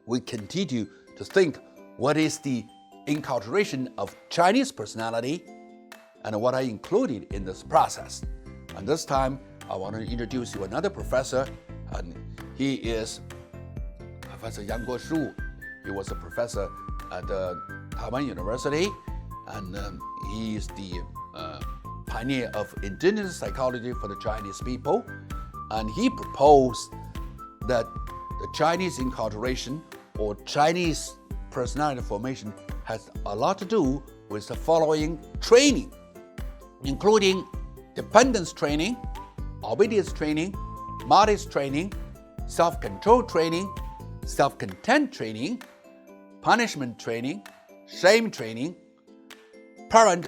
we continue to think what is the enculturation of Chinese personality and what I included in this process. And this time, I want to introduce you another professor, and he is Professor Yang Guoshu. He was a professor at Taiwan University, and he is the pioneer of indigenous psychology for the Chinese people. And he proposed that the Chinese enculturation or Chinese personality formation has a lot to do with the following training, including dependence training, obedience training, modest training, self-control training, self-content training, punishment training, shame training, parent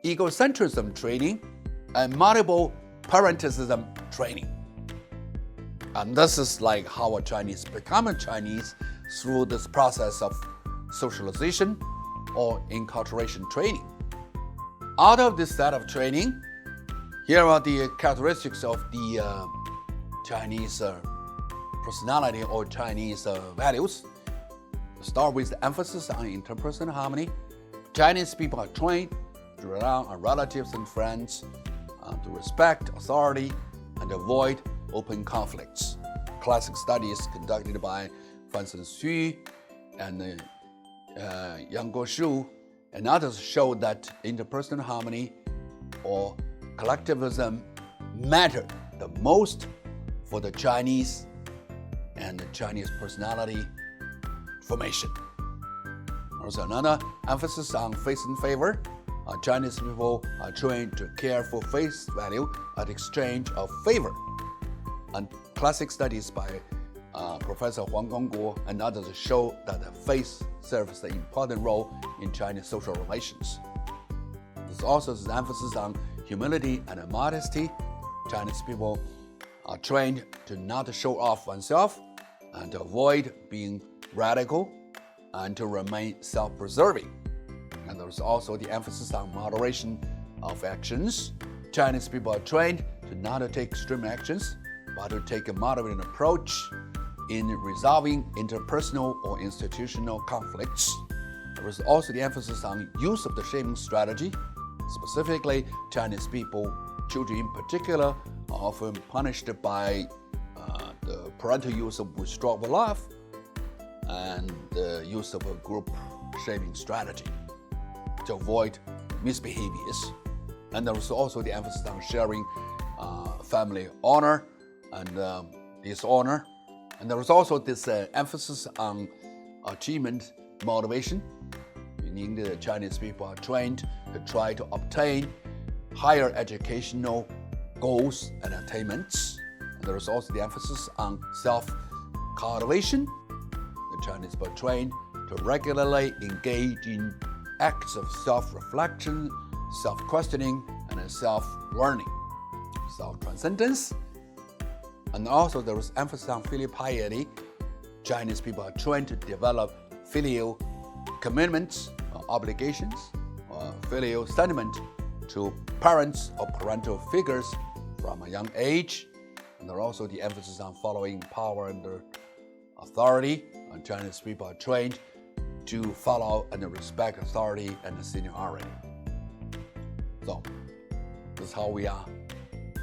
egocentrism training, and multiple parentism training. And this is like how a Chinese become a Chinese through this process of socialization or enculturation training. Out of this set of training, here are the characteristics of the Chinese personality or Chinese values. Start with the emphasis on interpersonal harmony. Chinese people are trained to rely on relatives and friends, to respect authority and avoid open conflicts. Classic studies conducted by Francis Xu and Yang Guoshu and others show that interpersonal harmony or collectivism matter the most for the Chinese and the Chinese personality formation. Also, another emphasis on faith and favor. Chinese people are trained to care for face value at exchange of favor. And classic studies by Professor Huang Gongguo and others show that faith serves an important role in Chinese social relations. There's also this emphasis on humility and modesty. Chinese people are trained to not show off oneself and to avoid being radical and to remain self-preserving. And there's also the emphasis on moderation of actions. Chinese people are trained to not take extreme actions, but to take a moderate approach in resolving interpersonal or institutional conflicts. There is also the emphasis on use of the shaming strategy. Specifically, Chinese people, children in particular, are often punished by the parental use of withdrawal love and the use of a group shaming strategy to avoid misbehaviors. And there is also the emphasis on sharing family honor and dishonor. And there is also this emphasis on achievement motivation, meaning the Chinese people are trained to try to obtain higher educational goals and attainments. And there is also the emphasis on self-cultivation. The Chinese people are trained to regularly engage in acts of self-reflection, self-questioning, and self-learning, self-transcendence. And also there is emphasis on filial piety. Chinese people are trained to develop filial commitments, obligations, filial sentiment to parents or parental figures from a young age. And there are also the emphasis on following power and authority. And Chinese people are trained to follow and respect authority and seniority. So, this is how we are,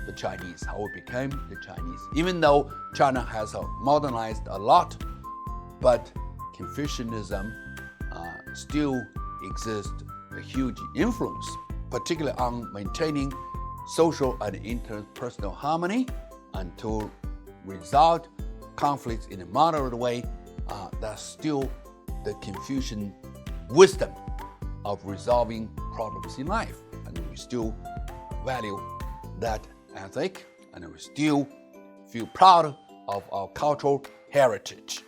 the Chinese, how we became the Chinese. Even though China has modernized a lot, but Confucianism still exists a huge influence, particularly on maintaining social and interpersonal harmony and to resolve conflicts in a moderate way. That's still the Confucian wisdom of resolving problems in life. And we still value that ethic, and we still feel proud of our cultural heritage.